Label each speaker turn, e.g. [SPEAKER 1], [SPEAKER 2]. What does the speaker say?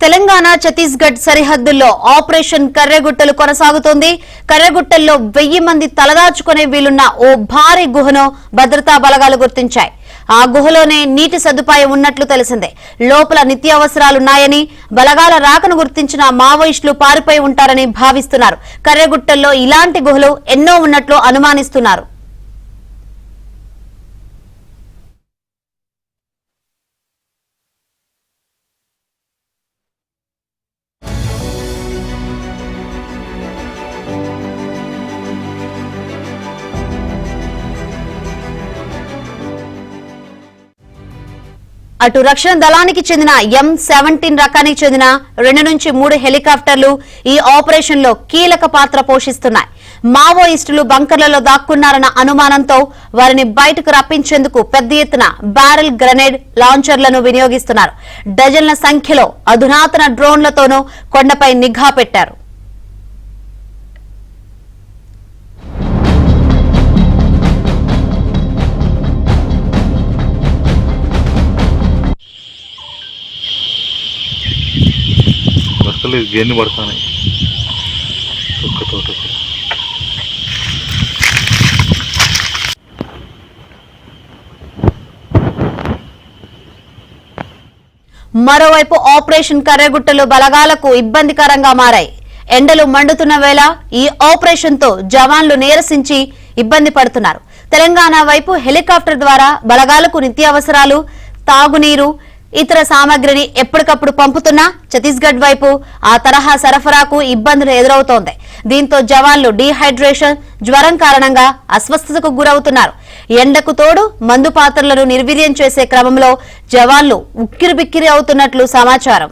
[SPEAKER 1] తెలంగాణ ఛత్తీస్గఢ్ సరిహద్దుల్లో ఆపరేషన్ కర్రెగుట్టలు కొనసాగుతోంది. కర్రెగుట్టల్లో 1000 మంది తలదాచుకునే వీలున్న ఓ భారీ గుహను భద్రతా బలగాలు గుర్తించాయి. ఆ గుహలోనే నీటి సదుపాయం ఉన్నట్లు తెలిసిందే. లోపల నిత్యావసరాలున్నాయని, బలగాల రాకను గుర్తించిన మావోయిస్టులు పారిపోయి ఉంటారని భావిస్తున్నారు. కర్రెగుట్టల్లో ఇలాంటి గుహలు ఎన్నో ఉన్నట్లు అనుమానిస్తున్నారు. అటు రక్షణ దళానికి చెందిన M17 రకానికి చెందిన 2 నుంచి 3 హెలికాప్టర్లు ఈ ఆపరేషన్ లో కీలక పాత్ర పోషిస్తున్నాయి. మావోయిస్టులు బంకర్లలో దాక్కున్నారన్న అనుమానంతో వారిని బయటకు రప్పించేందుకు పెద్ద ఎత్తున బ్యారెల్ గ్రెనేడ్ లాంచర్లను వినియోగిస్తున్నారు. డజన్ల సంఖ్యలో అధునాతన డ్రోన్లతోనూ కొండపై నిఘా పెట్టారు.
[SPEAKER 2] గేన్ని పడతాయి
[SPEAKER 1] మరోవైపు ఆపరేషన్ కర్రెగుట్టలు బలగాలకు ఇబ్బందికరంగా మారాయి. ఎండలు మండుతున్న వేళ ఈ ఆపరేషన్ తో జవాన్లు నీరసించి ఇబ్బంది పడుతున్నారు. తెలంగాణ వైపు హెలికాప్టర్ ద్వారా బలగాలకు నిత్యావసరాలు, తాగునీరు, ఇతర సామగ్రిని ఎప్పటికప్పుడు పంపుతున్నా ఛత్తీస్గఢ్ వైపు ఆ తరహా సరఫరాకు ఇబ్బందులు ఎదురవుతోంది. దీంతో జవాన్లు డీహైడ్రేషన్, జ్వరం కారణంగా అస్వస్థతకు గురవుతున్నారు. ఎండకు తోడు మందు పాత్రలను నిర్వీర్యం చేసే క్రమంలో జవాన్లు ఉక్కిరిబిక్కిరి అవుతున్నట్లు సమాచారం.